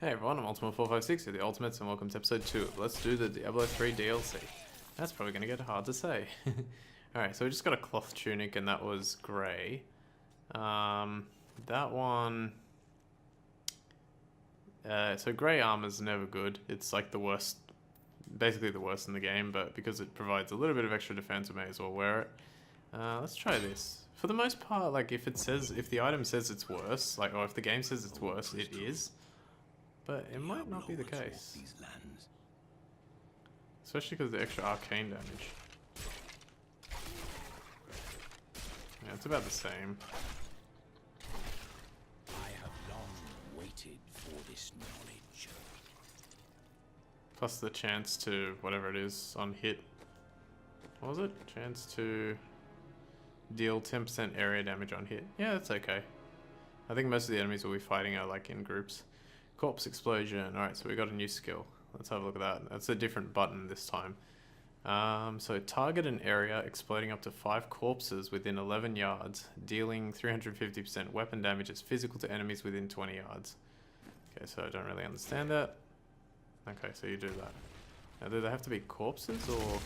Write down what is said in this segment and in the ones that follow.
Hey everyone, I'm Ultimate456 here, the Ultimates, and welcome to episode 2 of Let's Do the Diablo 3 DLC. That's probably going to get hard to say. Alright, so we just got a cloth tunic and that was grey. That one... so grey armor's never good. It's like the worst, basically the worst in the game, but because it provides a little bit of extra defense, we may as well wear it. Let's try this. For the most part, like if the item says it's worse, like, or if the game says it's worse, it is. But it might not be the case. Especially because of the extra arcane damage. Yeah, it's about the same. I have long waited for this knowledge. Plus the chance to, whatever it is, on hit. What was it? Chance to deal 10% area damage on hit. Yeah, that's okay. I think most of the enemies we'll be fighting are like in groups. Corpse explosion. Alright, so we got a new skill. Let's have a look at that. That's a different button this time. So target an area exploding up to 5 corpses within 11 yards, dealing 350% weapon damage is physical to enemies within 20 yards. Okay, so I don't really understand that. Okay, so you do that. Now, do they have to be corpses or...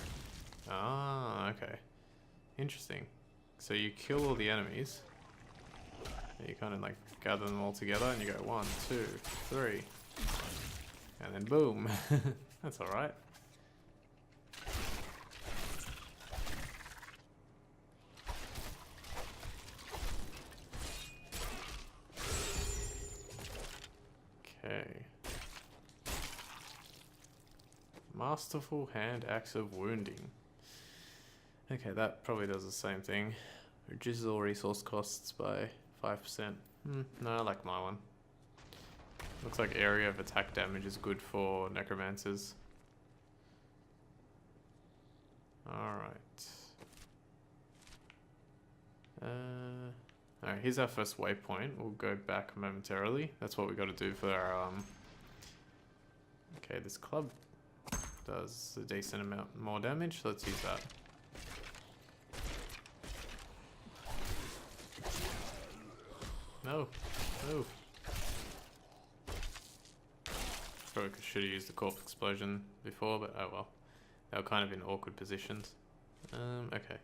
Ah, okay. Interesting. So you kill all the enemies. You kind of like gather them all together and you go 1, 2, 3. And then boom. That's alright. Okay. Masterful hand axe of wounding. Okay, that probably does the same thing. Reduces all resource costs by 5%. No, I like my one. Looks like area of attack damage is good for necromancers. Alright. Alright, here's our first waypoint. We'll go back momentarily. That's what we got to do for our... Okay, this club does a decent amount more damage. Let's use that. No. No. Probably should have used the corpse explosion before, but oh well. They were kind of in awkward positions. Okay.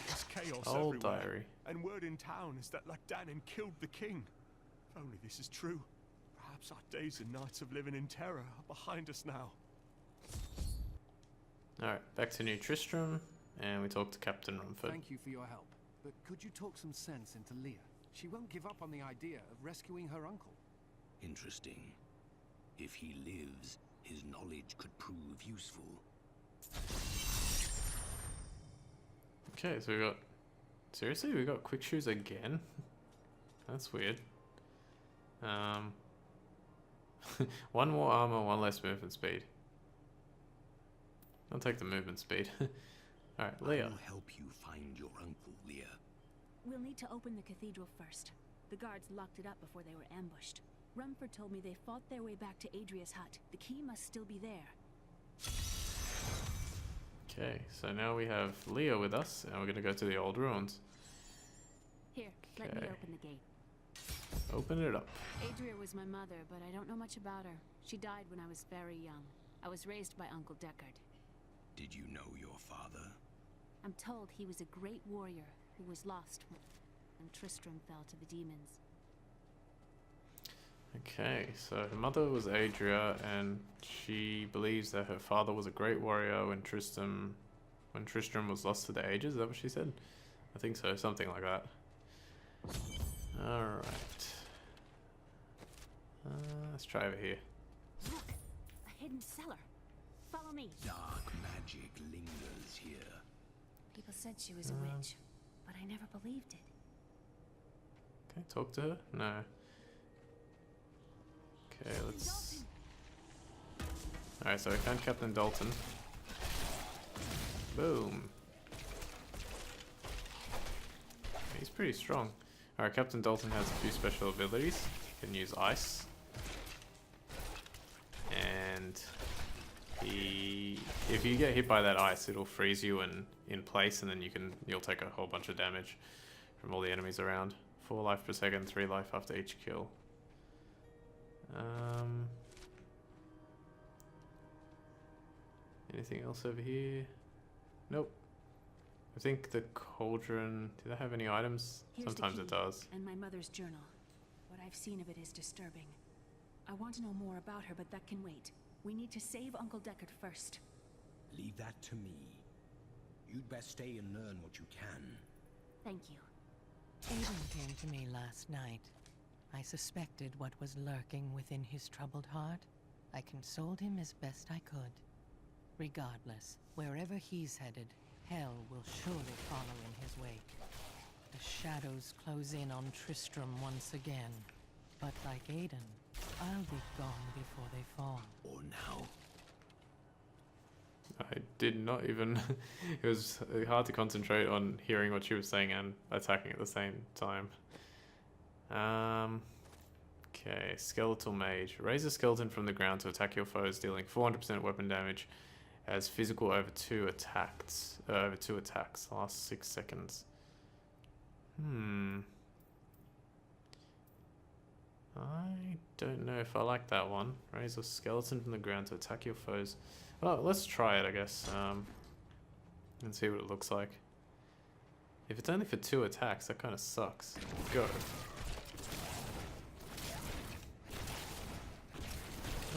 There's chaos Old everywhere, diary. and word in town is that Lagdanin killed the king. If only this is true. Perhaps our days and nights of living in terror are behind us now. Alright, back to New Tristram, and we talk to Captain Rumford. Thank you for your help, but could you talk some sense into Leah? She won't give up on the idea of rescuing her uncle. Interesting. If he lives, his knowledge could prove useful. Okay, so we got... Seriously? We got quick shoes again? That's weird. One more armor, one less movement speed. I'll take the movement speed. Alright, Leah. I will help you find your uncle, Leah. We'll need to open the cathedral first. The guards locked it up before they were ambushed. Rumford told me they fought their way back to Adria's hut. The key must still be there. Okay, so now we have Leah with us, and we're gonna go to the old ruins. Here, let me Okay. open the gate. Open it up. Adria was my mother, but I don't know much about her. She died when I was very young. I was raised by Uncle Deckard. Did you know your father? I'm told he was a great warrior who was lost when Tristram fell to the demons. Okay, so her mother was Adria, and she believes that her father was a great warrior when Tristram was lost to the ages. Is that what she said? I think so, something like that. Alright. Let's try over here. Look! A hidden cellar! Follow me! Dark magic lingers here. People said she was a witch, but I never believed it. Okay, talk to her? No. Okay, let's... Alright, so we found Captain Dalton. Boom. He's pretty strong. Alright, Captain Dalton has a few special abilities. He can use ice. And if you get hit by that ice, it'll freeze you in place, and then you'll take a whole bunch of damage from all the enemies around 4 life per second, 3 life after each kill. Anything else over here? Nope. I think the cauldron... Did I have any items? Here's the Sometimes it key, does. And my mother's journal. What I've seen of it is disturbing. I want to know more about her, but that can wait. We need to save Uncle Deckard first. Leave that to me. You'd best stay and learn what you can. Thank you. Aiden came to me last night. I suspected what was lurking within his troubled heart. I consoled him as best I could. Regardless, wherever he's headed, hell will surely follow in his wake. The shadows close in on Tristram once again. But like Aiden, I'll be gone before they fall. Or now. I did not even... It was hard to concentrate on hearing what she was saying and attacking at the same time. Okay, Skeletal Mage. Raise a skeleton from the ground to attack your foes, dealing 400% weapon damage as physical over 2 attacks. Last 6 seconds. I don't know if I like that one. Raise a skeleton from the ground to attack your foes. Well, let's try it, I guess. And see what it looks like. If it's only for 2 attacks, that kind of sucks. Go.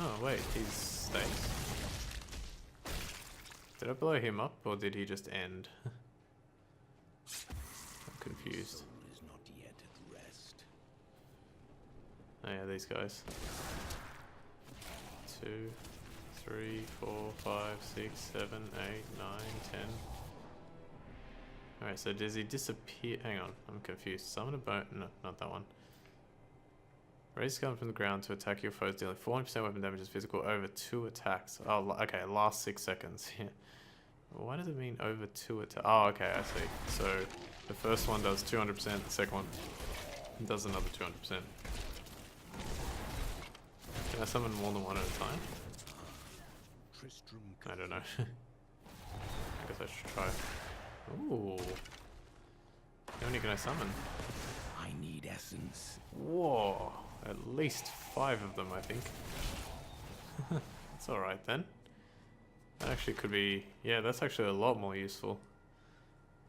Oh, wait, he stays. Did I blow him up, or did he just end? I'm confused. Soul is not yet at rest. Oh yeah, these guys. 2, 3, 4, 5, 6, 7, 8, 9, 10. Alright, so does he disappear? Hang on, I'm confused. Summon a bone. No, not that one. Raise a skeleton from the ground to attack your foes, dealing 400% weapon damage as physical over 2 attacks. Oh, okay, last 6 seconds. Yeah. Why does it mean over 2 attacks? Oh, okay, I see. So the first one does 200%, the second one does another 200%. Can I summon more than one at a time? Tristram. I don't know. I guess I should try. Ooh. How many can I summon? I need essence. Whoa. At least 5 of them, I think. That's alright then. That actually could be... Yeah, that's actually a lot more useful.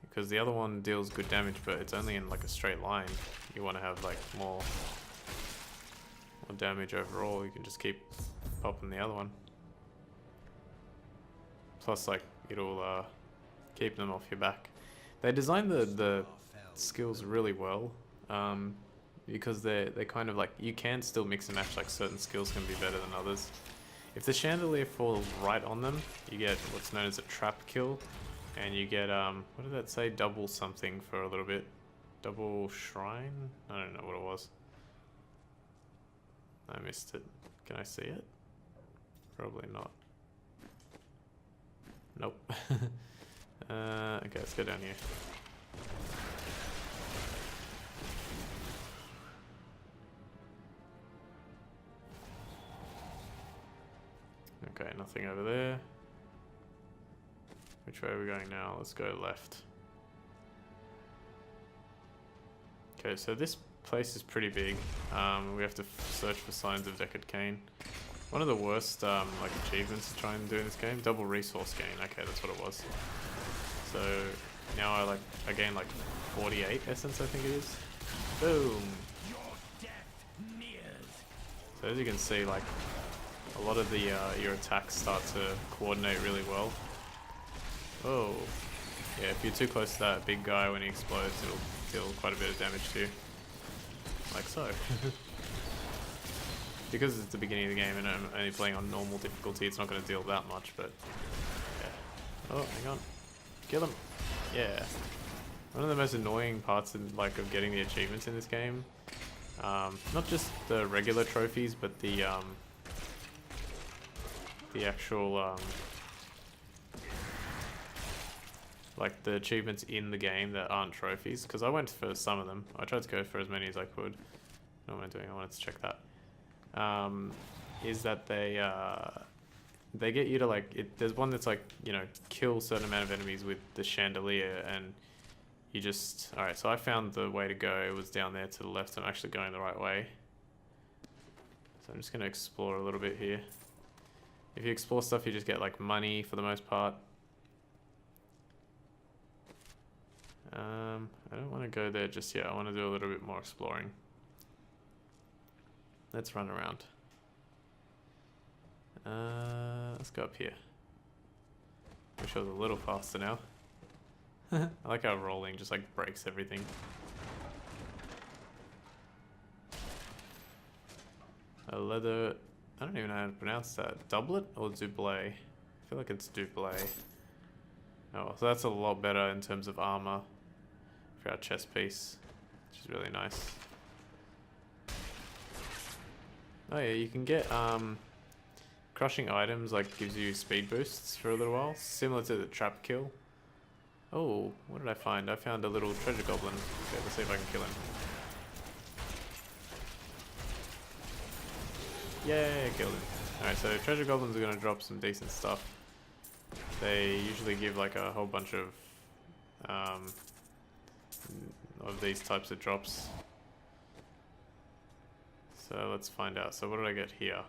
Because the other one deals good damage, but it's only in like a straight line. You want to have like more damage overall. You can just keep popping the other one. Plus, like, it'll keep them off your back. They designed the skills really well. Because they're kind of like... You can still mix and match, like certain skills can be better than others. If the chandelier falls right on them, you get what's known as a trap kill. And you get, what did that say? Double something for a little bit. Double shrine? I don't know what it was. I missed it. Can I see it? Probably not. Nope. Okay, let's go down here. Okay, nothing over there. Which way are we going now? Let's go left. Okay, so this place is pretty big. We have to search for signs of Deckard Cain. One of the worst like achievements to try and do in this game. Double resource gain. Okay, that's what it was. So now I gain like 48 essence, I think it is. Boom. So as you can see, like a lot of the your attacks start to coordinate really well. Oh, yeah, if you're too close to that big guy when he explodes, it'll deal quite a bit of damage to you. Like so. Because it's the beginning of the game and I'm only playing on normal difficulty, it's not going to deal that much, but yeah. Oh, hang on. Kill him. Yeah. One of the most annoying parts of getting the achievements in this game, not just the regular trophies, but the actual like the achievements in the game that aren't trophies, because I went for some of them. I tried to go for as many as I could. What am I doing? I wanted to check that. Is that they get you to there's one that's like, you know, kill a certain amount of enemies with the chandelier, and you just... Alright, so I found the way to go. It was down there to the left. I'm actually going the right way. So I'm just going to explore a little bit here. If you explore stuff, you just get like money for the most part. I don't want to go there just yet. I want to do a little bit more exploring. Let's run around. Let's go up here. Wish I was a little faster now. I like how rolling just like breaks everything. A leather... I don't even know how to pronounce that. Doublet or doublet? I feel like it's doublet. Oh, so that's a lot better in terms of armor for our chest piece, which is really nice. Oh yeah, you can get crushing items, like gives you speed boosts for a little while, similar to the trap kill. Oh, what did I find? I found a little treasure goblin. Okay, let's see if I can kill him. Yay, killed him. Alright, so treasure goblins are going to drop some decent stuff. They usually give like a whole bunch of these types of drops. So let's find out. So what did I get here?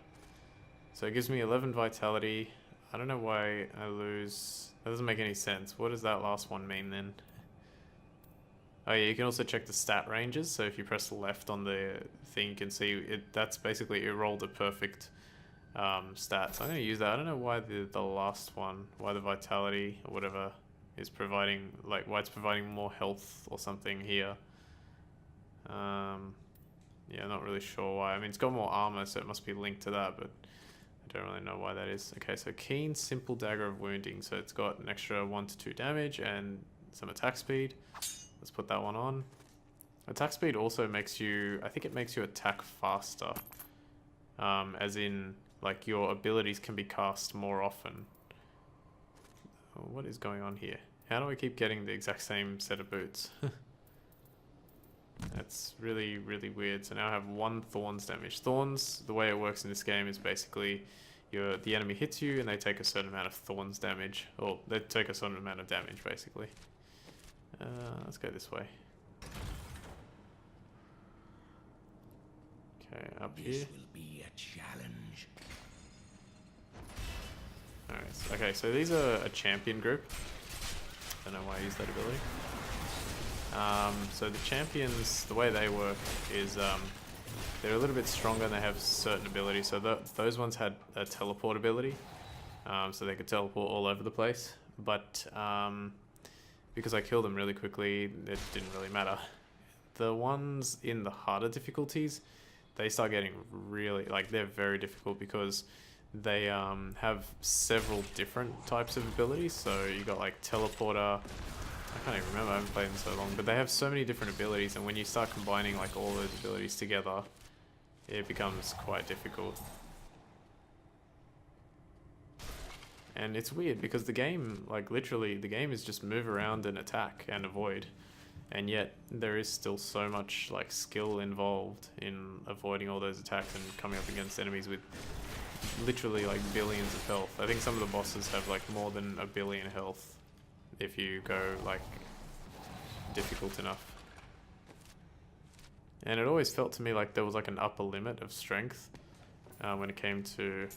So it gives me 11 vitality. I don't know why I lose. That doesn't make any sense. What does that last one mean then? Oh yeah, you can also check the stat ranges. So if you press left on the thing, you can see it. That's basically it rolled a perfect stat. So I'm going to use that. I don't know why the last one, why the vitality or whatever is providing, like why it's providing more health or something here. Yeah, not really sure why. I mean, it's got more armor, so it must be linked to that, but I don't really know why that is. Okay, so keen, simple dagger of wounding. So it's got an extra 1 to 2 damage and some attack speed. Let's put that one on. Attack speed also makes you, I think it makes you attack faster. As in, like, your abilities can be cast more often. Oh, what is going on here? How do I keep getting the exact same set of boots? That's really, really weird. So now I have 1 thorns damage. Thorns, the way it works in this game is basically the enemy hits you and they take a certain amount of thorns damage. Or they take a certain amount of damage, basically. Let's go this way. Okay, up here. This will be a challenge. Alright, okay, so these are a champion group. Don't know why I use that ability. So the champions, the way they work is they're a little bit stronger and they have certain abilities. So those ones had a teleport ability, so they could teleport all over the place. But because I killed them really quickly, it didn't really matter. The ones in the harder difficulties, they start getting really, like, they're very difficult because they have several different types of abilities. So you got like teleporter. I can't even remember, I haven't played them so long, but they have so many different abilities, and when you start combining like all those abilities together, it becomes quite difficult. And it's weird because the game, like literally, the game is just move around and attack and avoid, and yet there is still so much like skill involved in avoiding all those attacks and coming up against enemies with literally like billions of health. I think some of the bosses have like more than 1 billion health if you go like difficult enough. And it always felt to me like there was like an upper limit of strength when it came to...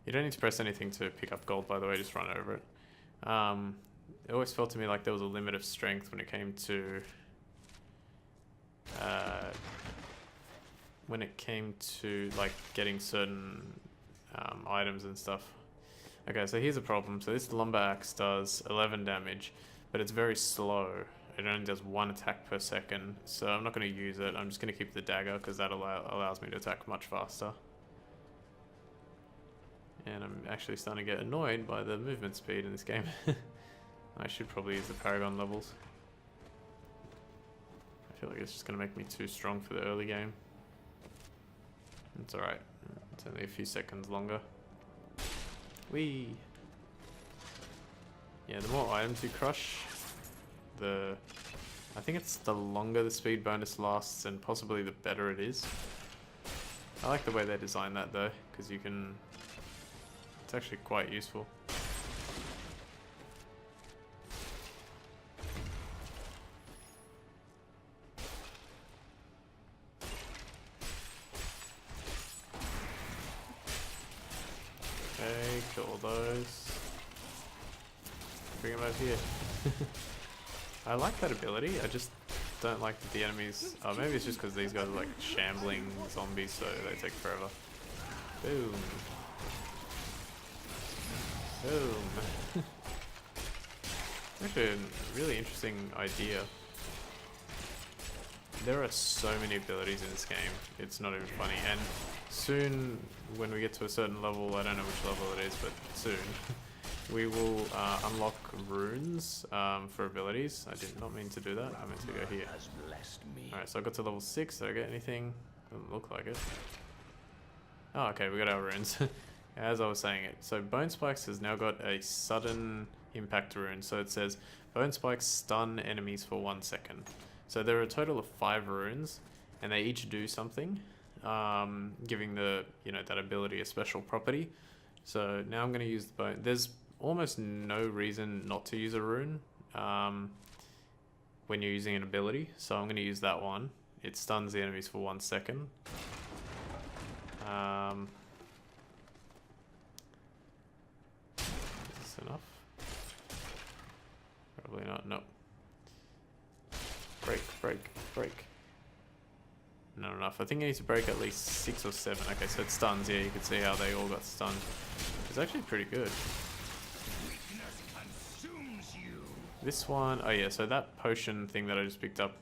You don't need to press anything to pick up gold, by the way, just run over it. It always felt to me like there was a limit of strength when it came to like getting certain items and stuff. Okay, so here's a problem. So this lumber axe does 11 damage, but it's very slow. It only does 1 attack per second, so I'm not going to use it. I'm just going to keep the dagger because that allows me to attack much faster. And I'm actually starting to get annoyed by the movement speed in this game. I should probably use the Paragon levels. I feel like it's just going to make me too strong for the early game. It's alright. It's only a few seconds longer. Whee! Yeah, the more items you crush, I think it's the longer the speed bonus lasts and possibly the better it is. I like the way they designed that though, because you can... It's actually quite useful. kill all those. Bring them over here. I like that ability, I just don't like that the enemies... Oh, maybe it's just because these guys are like shambling zombies, so they take forever. Boom. Boom. Actually, a really interesting idea. There are so many abilities in this game, it's not even funny. And soon, when we get to a certain level, I don't know which level it is, but soon, we will unlock runes for abilities. I did not mean to do that, I meant to go here. Alright, so I got to level 6, did I get anything? Doesn't look like it. Oh, okay, we got our runes. As I was saying it. So Bone Spikes has now got a sudden impact rune. So it says, Bone Spikes stun enemies for 1 second. So there are a total of 5 runes, and they each do something, giving the, you know, that ability a special property. So now I'm going to use the bone. There's almost no reason not to use a rune when you're using an ability. So I'm going to use that one. It stuns the enemies for 1 second. Is this enough? Probably not. No. Break, break, break. Not enough. I think I need to break at least 6 or 7. Okay, so it stuns. Yeah, you can see how they all got stunned. It's actually pretty good. This one, oh yeah, so that potion thing that I just picked up.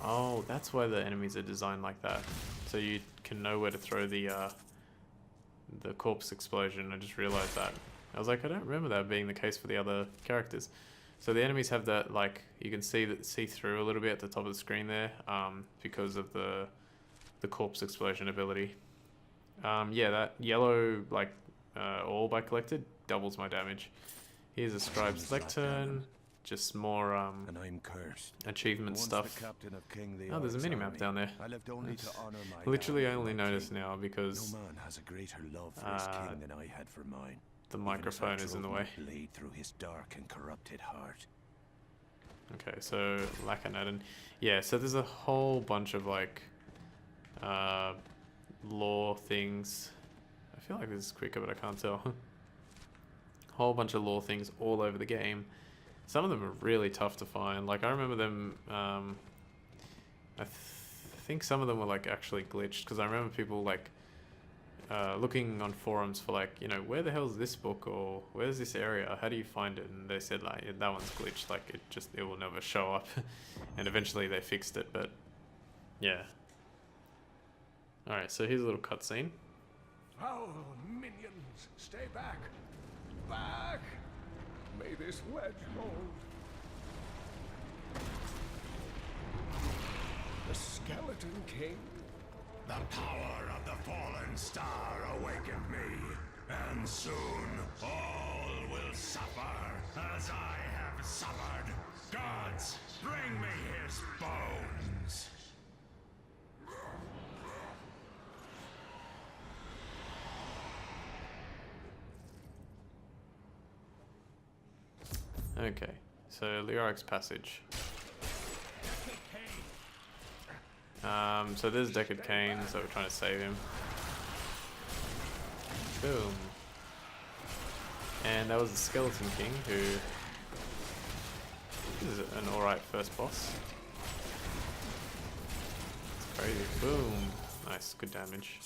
Oh, that's why the enemies are designed like that. So you can know where to throw the corpse explosion. I just realized that. I was like, I don't remember that being the case for the other characters. So the enemies have that, like, you can see through a little bit at the top of the screen there, because of the corpse explosion ability. Yeah, that yellow, like, orb I collected doubles my damage. Here's a scribe's lectern, just more and I'm cursed. achievement stuff. Oh, there's a mini-map down there. I left only to honor my Literally, I only noticed now because no man has a greater love for his king than I had for mine. the microphone is in the way. Blade through his dark and corrupted heart. Okay, so Lakanadin. Yeah, so there's a whole bunch of like lore things. I feel like this is quicker, but I can't tell. Whole bunch of lore things all over the game. Some of them are really tough to find. Like I remember them. I think some of them were like actually glitched because I remember people like looking on forums for like, you know, where the hell is this book or where's this area? How do you find it? And they said like, yeah, that one's glitched. Like it will never show up. And eventually they fixed it. But yeah. All right, so here's a little cutscene. Foul minions, stay back! Back! May this wedge hold. The Skeleton King? The power of the fallen star awakened me, and soon all will suffer as I have suffered. Gods, bring me his bones! Okay, so Leoric's Passage. So there's Deckard Cain, so we're trying to save him. Boom. And that was the Skeleton King, who is an alright first boss. It's crazy. Boom. Nice, good damage.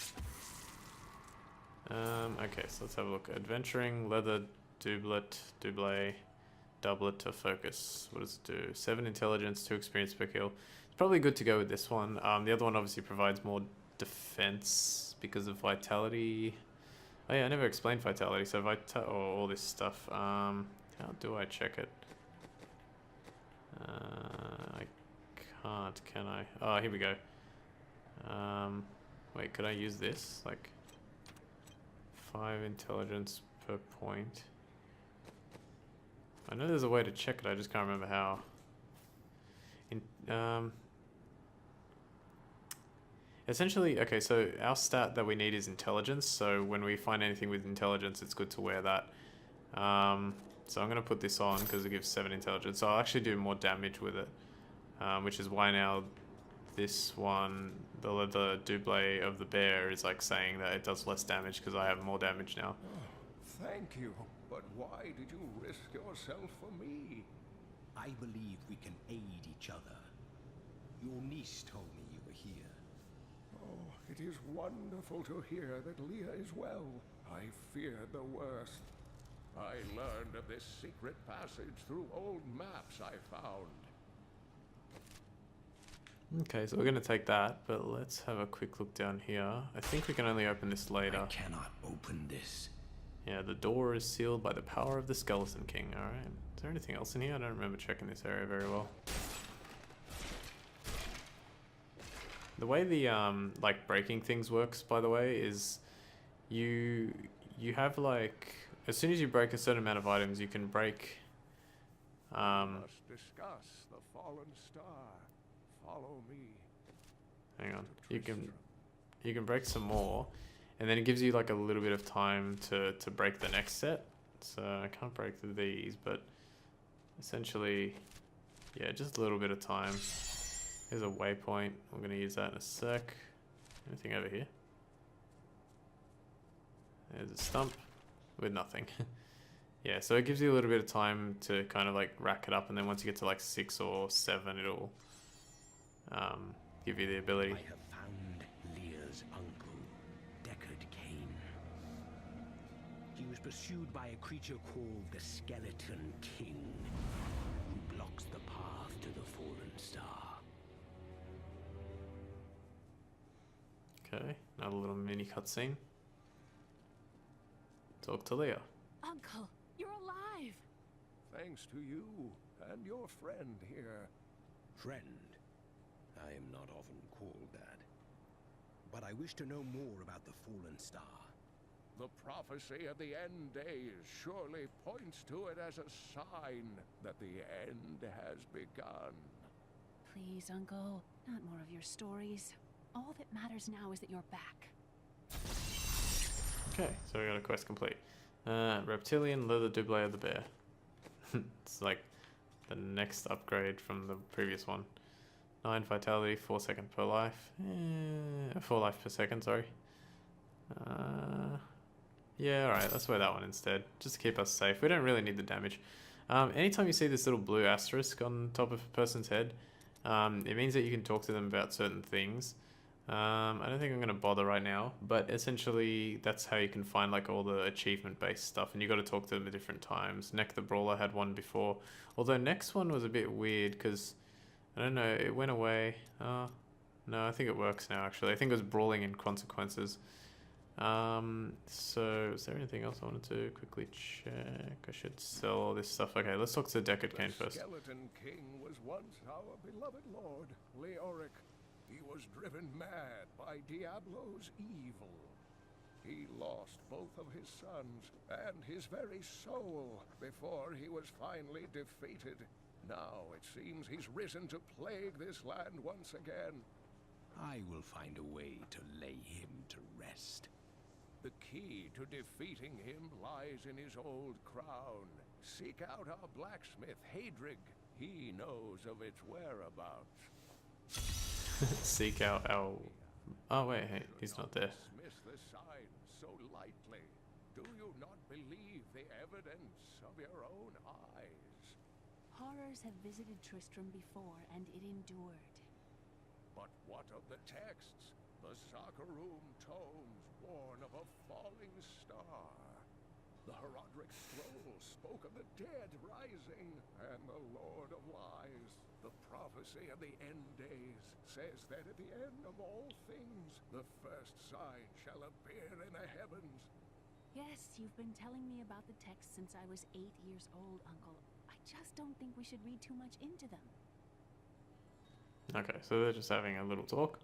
Okay, so let's have a look. Adventuring, leather, doublet, to focus. What does it do? 7 intelligence, 2 experience per kill. It's probably good to go with this one. The other one obviously provides more defense because of vitality. Oh yeah, I never explained vitality. So all this stuff. How do I check it? I can't, can I? Oh, here we go. Wait, could I use this? Like 5 intelligence per point. I know there's a way to check it, I just can't remember how. Essentially, okay, so our stat that we need is intelligence, so when we find anything with intelligence, it's good to wear that. So I'm going to put this on because it gives 7 intelligence, so I'll actually do more damage with it, which is why now this one, the leather doublet of the bear, is like saying that it does less damage because I have more damage now. Thank you, but why did you risk yourself for me? I believe we can aid each other. Your niece told me you were here. Oh, it is wonderful to hear that Leah is well. I feared the worst. I learned of this secret passage through old maps I found. Okay, so we're going to take that, but let's have a quick look down here. I think we can only open this later. I cannot open this. Yeah, the door is sealed by the power of the Skeleton King. Alright. Is there anything else in here? I don't remember checking this area very well. The way the like breaking things works, by the way, is you have like, as soon as you break a certain amount of items, you can break Must discuss the fallen star. Follow me. hang on. You can break some more, and then it gives you like a little bit of time to break the next set. So I can't break these, but essentially, yeah, just a little bit of time. Here's a waypoint. I'm going to use that in a sec. Anything over here? There's a stump with nothing. Yeah, so it gives you a little bit of time to kind of like rack it up, and then once you get to like 6 or 7, it'll give you the ability. I have found Leah's uncle, Deckard Cain. He was pursued by a creature called the Skeleton King, who blocks the path to the fallen star. Okay, another little mini cutscene. Talk to Leah. Uncle, you're alive! Thanks to you and your friend here. Friend? I am not often called that. But I wish to know more about the fallen star. The prophecy of the end days surely points to it as a sign that the end has begun. Please, Uncle, not more of your stories. All that matters now is that you're back. Okay, so we got a quest complete. Reptilian leather double of the bear. It's like the next upgrade from the previous one. 9 vitality, 4 seconds per life. 4 life per second, sorry. Yeah, alright, let's wear that one instead. Just to keep us safe. We don't really need the damage. Anytime you see this little blue asterisk on top of a person's head, it means that you can talk to them about certain things. I don't think I'm going to bother right now, but essentially that's how you can find like all the achievement based stuff, and you got to talk to them at different times. Neck the Brawler had one before, although next one was a bit weird because I don't know, it went away. No, I think it works now actually. I think it was Brawling in Consequences. So is there anything else I wanted to quickly check? I should sell all this stuff. Okay, let's talk to Deckard Cain first. The Skeleton King was once our beloved lord, Leoric. He was driven mad by Diablo's evil. He lost both of his sons and his very soul before he was finally defeated. Now it seems he's risen to plague this land once again. I will find a way to lay him to rest. The key to defeating him lies in his old crown. Seek out our blacksmith, Hadrig. He knows of its whereabouts. Seek out our... Oh wait, hey, he's not there. Dismiss the sign so lightly. Do you not believe the evidence of your own eyes? Horrors have visited Tristram before, and it endured. But what of the texts? The Sakarum tomes warn of a falling star. The Herodric scroll spoke of the dead rising, and the Lord of Lies. The prophecy of the end days says that at the end of all things, the first sign shall appear in the heavens. Yes, you've been telling me about the texts since I was 8 years old, Uncle. I just don't think we should read too much into them. Okay, so they're just having a little talk.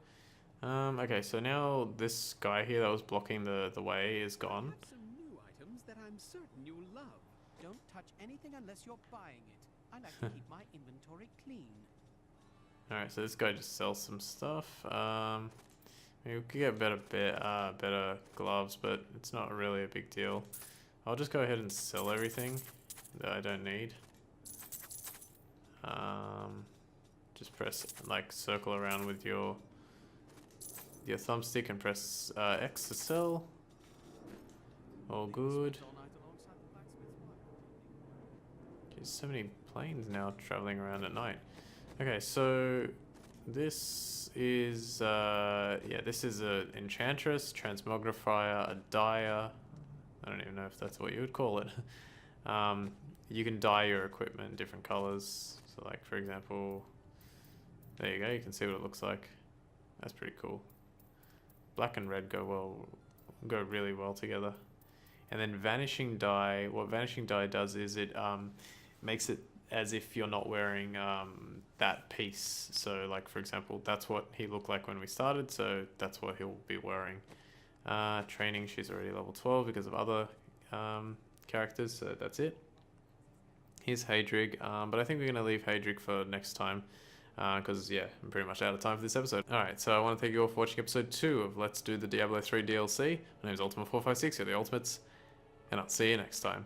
Okay, so now this guy here that was blocking the way is gone. I have some new items that I'm certain you'll love. Don't touch anything unless you're buying it. I like to keep my inventory clean. Alright, so this guy just sells some stuff. Maybe we could get better gloves, but it's not really a big deal. I'll just go ahead and sell everything that I don't need. Just press like circle around with your thumbstick and press X to sell. All good. All night along? There's so many planes now traveling around at night. Okay, so this is this is a enchantress, transmogrifier, a dyer. I don't even know if that's what you would call it. You can dye your equipment in different colors. So like for example, there you go, you can see what it looks like. That's pretty cool. Black and red go really well together. And then vanishing dye, what vanishing dye does is it makes it as if you're not wearing that piece. So like for example, that's what he looked like when we started, so that's what he'll be wearing. Training, she's already level 12 because of other characters, so that's it. Here's Hadrig, but I think we're going to leave Hadrig for next time, because yeah, I'm pretty much out of time for this episode. Alright, so I want to thank you all for watching episode 2 of Let's Do the Diablo 3 DLC. My name is Ultima456, you're the Ultimates, and I'll see you next time.